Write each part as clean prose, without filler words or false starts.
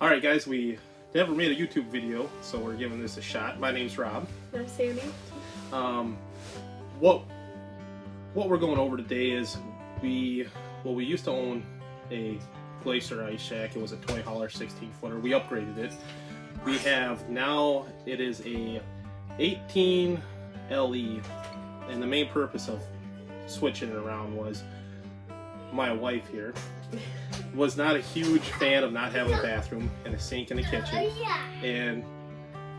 Alright guys, we never made a YouTube video, so we're giving this a shot. My name's Rob. I'm Sandy. What we're going over today is we used to own a Glacier ice shack. It was a toy hauler 16-footer. We upgraded it. We have now, it is a 18 LE, and the main purpose of switching it around was my wife here was not a huge fan of not having a bathroom and a sink in the kitchen, and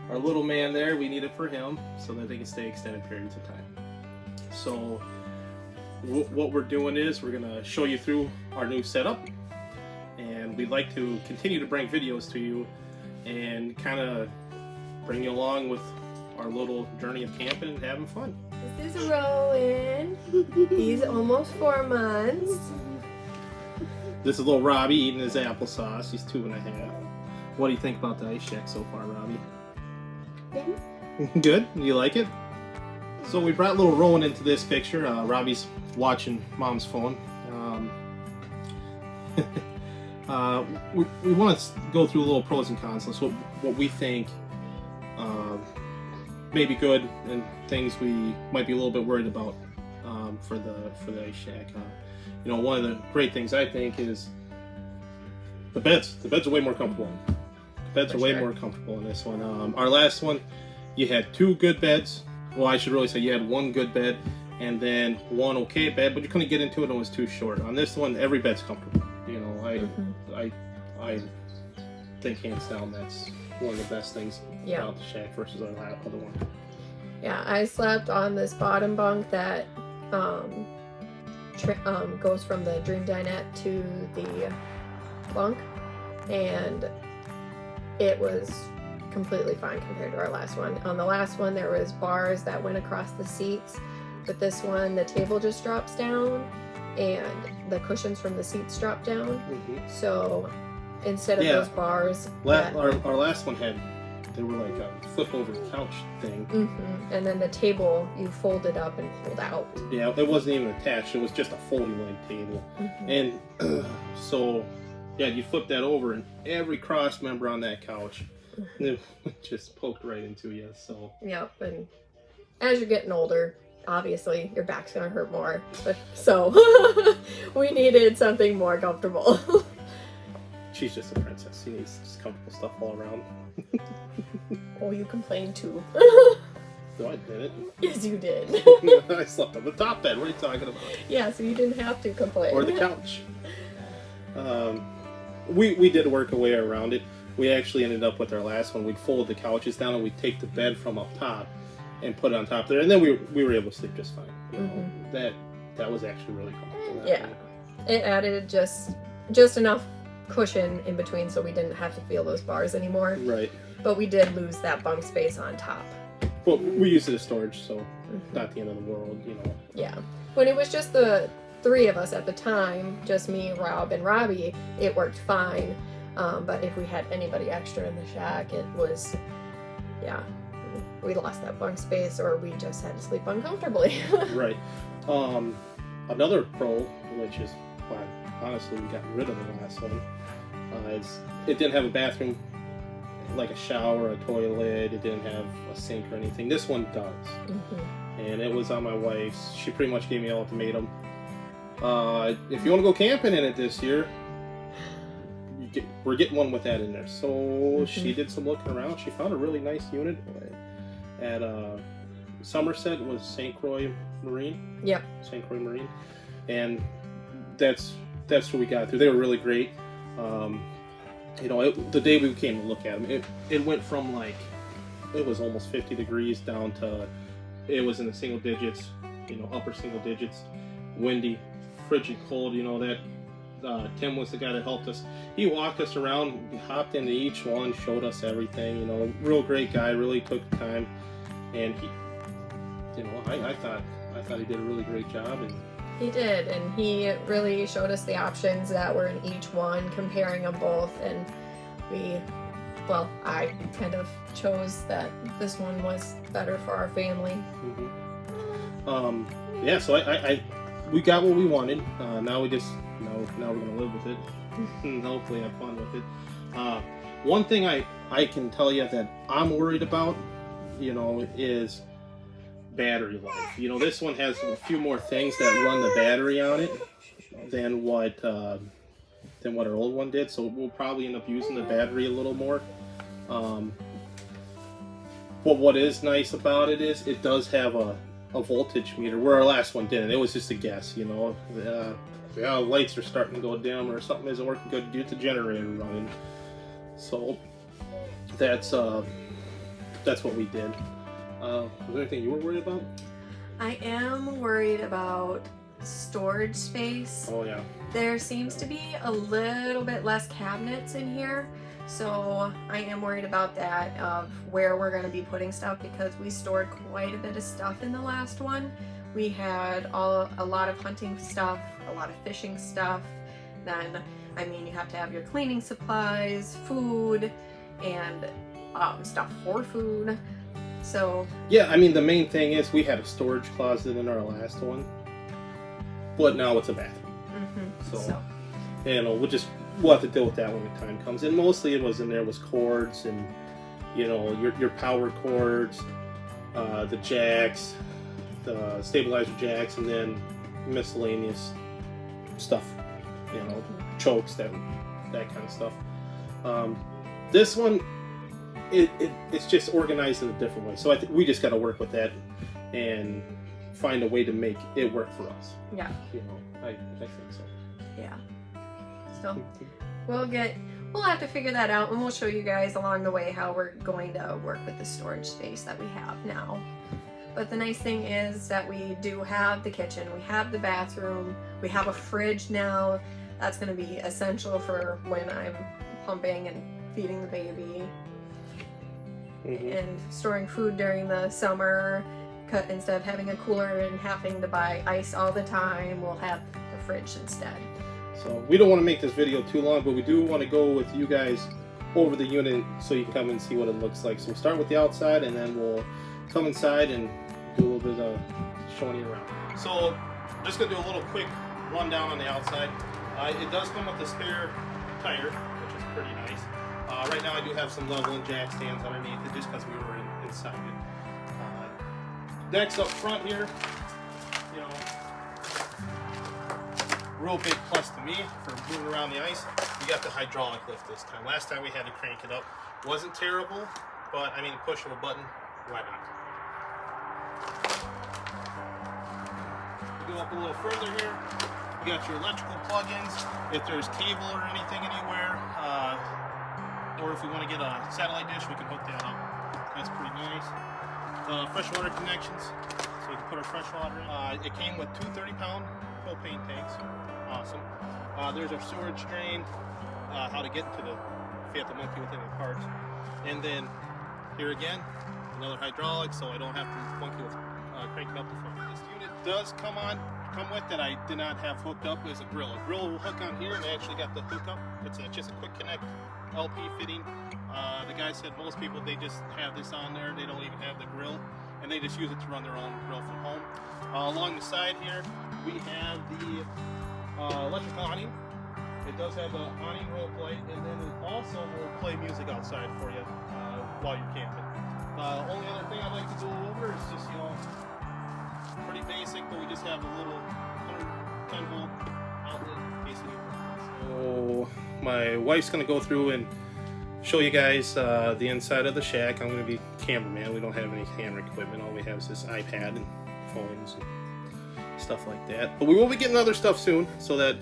our little man there, we need it for him so that they can stay extended periods of time. So what we're doing is we're gonna show you through our new setup, and we'd like to continue to bring videos to you and kind of bring you along with our little journey of camping and having fun. This is Rowan. He's almost 4 months. This is little Robbie eating his applesauce. He's 2.5. What do you think about the ice shack so far, Robbie? Good? You like it? So we brought little Rowan into this picture. Robbie's watching Mom's phone. We want to go through a little pros and cons. So what we think may be good and things we might be a little bit worried about for the ice shack. You know, one of the great things I think is the beds. The beds are way more comfortable. The beds are way more comfortable in this one. Our last one, you had 2 good beds. Well, I should really say you had 1 good bed and then 1 okay bed, but you couldn't get into it and it was too short. On this one, every bed's comfortable. You know, I think hands down that's one of the best things about the shack versus our other one. Yeah, I slept on this bottom bunk that goes from the Dream Dinette to the bunk, and it was completely fine compared to our last one. On the last one, there was bars that went across the seats, but this one, the table just drops down, and the cushions from the seats drop down. So instead of those bars, our last one they were like a flip over couch thing. And then the table you folded up and pulled out. Yeah, it wasn't even attached. It was just a folding leg table. And so, yeah, you flip that over and every cross member on that couch it just poked right into you. So. Yep, and as you're getting older, obviously your back's gonna hurt more. So we needed something more comfortable. She's just a princess. She needs just comfortable stuff all around. Oh, you complained too. No, I didn't. Yes, you did. I slept on the top bed. What are you talking about? Yeah, so you didn't have to complain. Or the couch. We did work a way around it. We actually ended up with our last one. We'd fold the couches down and we'd take the bed from up top and put it on top there, and then we were able to sleep just fine. You know, that was actually really comfortable. Yeah, it added just enough cushion in between so we didn't have to feel those bars anymore. Right. But we did lose that bunk space on top. Well, we used it as storage, so not the end of the world, you know. Yeah. When it was just the 3 of us at the time, just me, Rob, and Robbie, it worked fine. But if we had anybody extra in the shack, it was, we lost that bunk space, or we just had to sleep uncomfortably. Right. Another pro, which is why honestly we got rid of the last one, is it didn't have a bathroom, like a shower, a toilet. It didn't have a sink or anything. This one does. And it was on my wife's. She pretty much gave me an ultimatum. If you want to go camping in it this year, we're getting one with that in there. So she did some looking around. She found a really nice unit at Somerset. Was St. Croix Marine. Yep. St. Croix Marine, and that's what we got through. They were really great. You know, the day we came to look at them, it went from like it was almost 50 degrees down to it was in the single digits. You know, upper single digits, windy, frigid cold. You know that. Tim was the guy that helped us. He walked us around, hopped into each one, showed us everything. You know, real great guy. Really took the time, and he, you know, I thought he did a really great job. And he did, and he really showed us the options that were in each one, comparing them both, and I kind of chose that this one was better for our family. Yeah, so I we got what we wanted. Now we're gonna live with it and hopefully have fun with it. One thing I can tell you that I'm worried about, you know, is battery life. You know, this one has a few more things that run the battery on it than what our old one did, so we'll probably end up using the battery a little more. But what is nice about it is it does have a voltage meter, where our last one didn't. It was just a guess, you know. Lights are starting to go dim or something isn't working good, get the generator running. So that's what we did. Was there anything you were worried about? I am worried about storage space. Oh yeah. There seems to be a little bit less cabinets in here, so I am worried about that, of where we're going to be putting stuff, because we stored quite a bit of stuff in the last one. We had a lot of hunting stuff, a lot of fishing stuff. Then, I mean, you have to have your cleaning supplies, food, and stuff for food. So yeah, I mean, the main thing is we had a storage closet in our last one, but now it's a bathroom. So you know, we'll have to deal with that when the time comes. And mostly it was in there was cords and, you know, your power cords, the jacks, the stabilizer jacks, and then miscellaneous stuff, you know, chokes, that kind of stuff. This one, it's just organized in a different way. So I think we just got to work with that and find a way to make it work for us. Yeah. You know, I think so. Yeah. So we'll have to figure that out, and we'll show you guys along the way how we're going to work with the storage space that we have now. But the nice thing is that we do have the kitchen, we have the bathroom, we have a fridge now. That's going to be essential for when I'm pumping and feeding the baby. And storing food during the summer. Instead of having a cooler and having to buy ice all the time, we'll have the fridge instead. So we don't want to make this video too long, but we do want to go with you guys over the unit so you can come and see what it looks like. So we'll start with the outside, and then we'll come inside and do a little bit of showing you around. So I'm just going to do a little quick rundown on the outside. It does come with a spare tire, which is pretty nice. Right now I do have some level and jack stands underneath it just because we were inside it. Next up front here, you know, real big plus to me for moving around the ice, we got the hydraulic lift this time. Last time we had to crank it up. Wasn't terrible, but I mean, push of a button, why not? Go up a little further here, you got your electrical plug-ins. If there's cable or anything anywhere, or if we want to get a satellite dish, we can hook that up. That's pretty nice. Freshwater connections, so we can put our fresh water in. It came with 2 30-pound propane tanks. Awesome. There's our storage drain, how to get to if you have to monkey with any parts. And then here again, another hydraulic, so I don't have to monkey with cranking up the front. This unit does come with that I did not have hooked up is a grill. A grill will hook on here, and I actually got the hookup. It's just a quick connect LP fitting. The guy said most people, they just have this on there, they don't even have the grill, and they just use it to run their own grill from home. Along the side here, we have the electrical awning. It does have the awning roll play, and then it also will play music outside for you while you're camping. Only other thing I'd like to go over is just, you know, pretty basic, but we just have a little 110 volt outlet in case we need it. So my wife's going to go through and show you guys the inside of the shack. I'm going to be cameraman. We don't have any camera equipment. All we have is this iPad and phones and stuff like that. But we will be getting other stuff soon, so that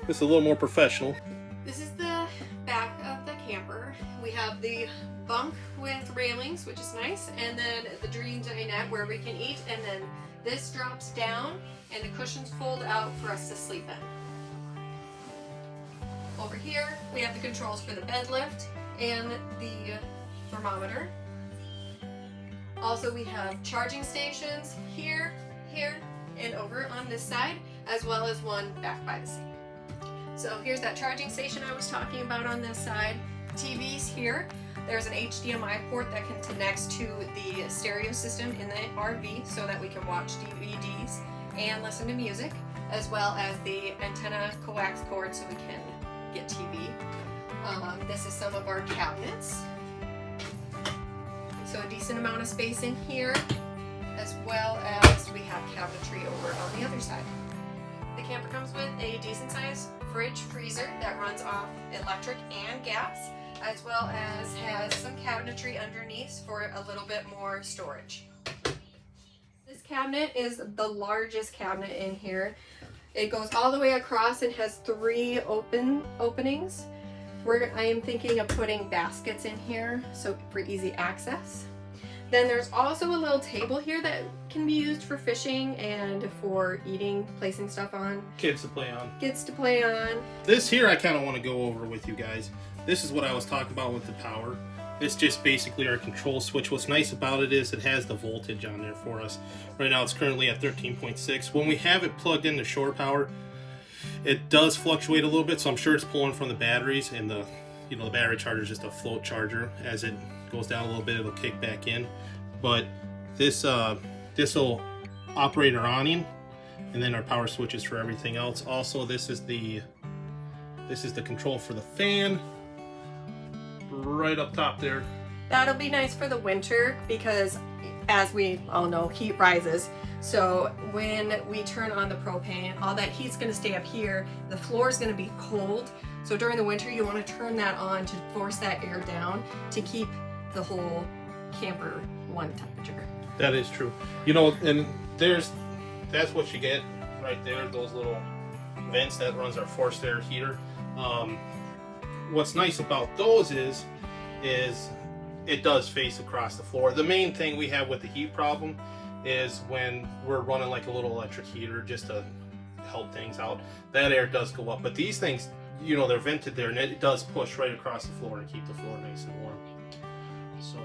this is a little more professional. This is the back of the camper. We have the bunk with railings, which is nice, and then the dream dinette where we can eat, and then this drops down and the cushions fold out for us to sleep in. Over here we have the controls for the bed lift and the thermometer. Also we have charging stations here, and over on this side, as well as one back by the sink. So here's that charging station I was talking about on this side. TVs here. There's an HDMI port that can connect to the stereo system in the RV so that we can watch DVDs and listen to music. as well as the antenna coax cord so we can get TV. This is some of our cabinets. So a decent amount of space in here, as well as we have cabinetry over on the other side. The camper comes with a decent sized fridge freezer that runs off electric and gas, as well as has some cabinetry underneath for a little bit more storage. This cabinet is the largest cabinet in here. It goes all the way across and has 3 openings. I am thinking of putting baskets in here so for easy access. Then there's also a little table here that can be used for fishing and for eating, placing stuff on. Kids to play on. Kids to play on. This here I kind of want to go over with you guys. This is what I was talking about with the power. It's just basically our control switch. What's nice about it is it has the voltage on there for us. Right now it's currently at 13.6. When we have it plugged into shore power, it does fluctuate a little bit, so I'm sure it's pulling from the batteries, and the battery charger is just a float charger. As it goes down a little bit, it'll kick back in. But this will operate our awning, and then our power switches for everything else. Also, this is the control for the fan right up top there. That'll be nice for the winter because, as we all know, heat rises. So when we turn on the propane, all that heat's going to stay up here. The floor is going to be cold. So during the winter, you want to turn that on to force that air down to keep the whole camper one temperature. That is true. And that's what you get right there, those little vents that runs our forced air heater. What's nice about those is it does face across the floor. The main thing we have with the heat problem is when we're running like a little electric heater just to help things out, that air does go up. But these things, they're vented there, and it does push right across the floor and keep the floor nice and warm. So,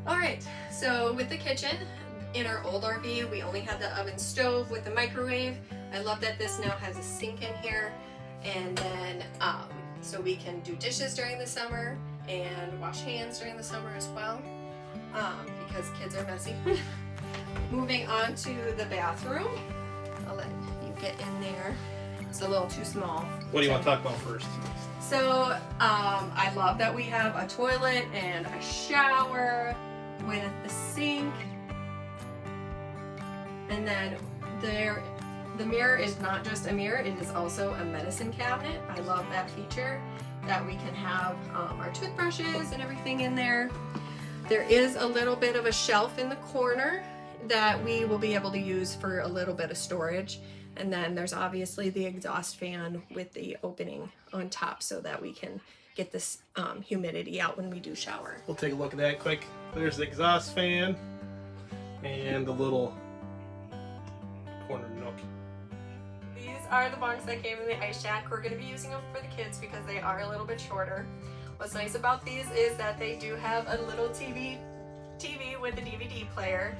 all right, so with the kitchen, in our old RV, we only had the oven stove with the microwave. I love that this now has a sink in here, and then so we can do dishes during the summer and wash hands during the summer as well, because kids are messy. Moving on to the bathroom. I'll let you get in there. It's a little too small. What do you want to talk about first? So I love that we have a toilet and a shower with the sink. And then the mirror is not just a mirror, it is also a medicine cabinet. I love that feature, that we can have our toothbrushes and everything in there. There is a little bit of a shelf in the corner that we will be able to use for a little bit of storage. And then there's obviously the exhaust fan with the opening on top so that we can get this humidity out when we do shower. We'll take a look at that quick. There's the exhaust fan and the little corner nook. These are the bunks that came in the ice shack. We're going to be using them for the kids because they are a little bit shorter. What's nice about these is that they do have a little TV with a DVD player.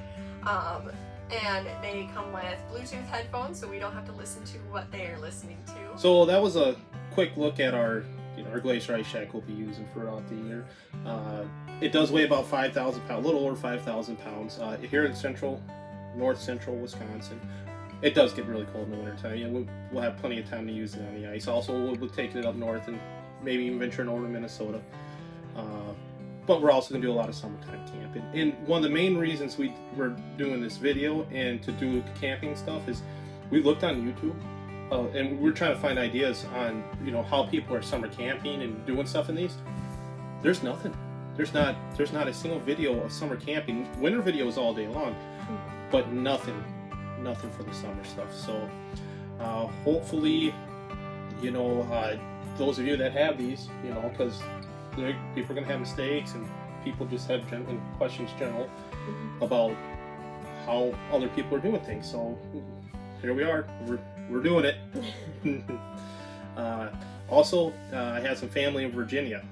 And they come with Bluetooth headphones, so we don't have to listen to what they are listening to. So that was a quick look at our Glacier ice shack we'll be using throughout the year. It does weigh about 5,000 pounds, a little over 5,000 pounds. Here in north central Wisconsin, it does get really cold in the wintertime. Yeah, we'll have plenty of time to use it on the ice. Also, we'll be taking it up north and maybe even venturing over to Minnesota. But we're also going to do a lot of summertime camping. And one of the main reasons we're doing this video and to do camping stuff is we looked on YouTube and we're trying to find ideas on how people are summer camping and doing stuff in these. There's nothing. There's not a single video of summer camping. Winter videos all day long, but nothing for the summer stuff. So hopefully, those of you that have these, because people are going to have mistakes and people just have questions about how other people are doing things. So here we are, we're doing it. Also, I have some family in Virginia,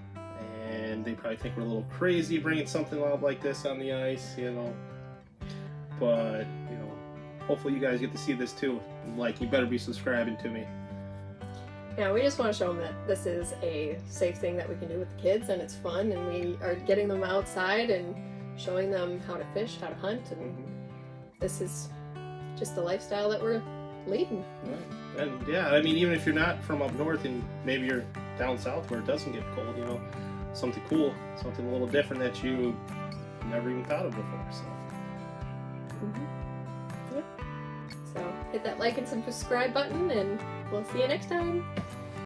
and they probably think we're a little crazy bringing something out like this on the ice, but hopefully you guys get to see this too. You better be subscribing to me. Yeah, we just want to show them that this is a safe thing that we can do with the kids, and it's fun, and we are getting them outside and showing them how to fish, how to hunt, and this is just the lifestyle that we're leaving. Right. And yeah, I mean, even if you're not from up north and maybe you're down south where it doesn't get cold, you know, something cool, something a little different that you never even thought of before. So. Yep. So hit that like and subscribe button, and we'll see you next time.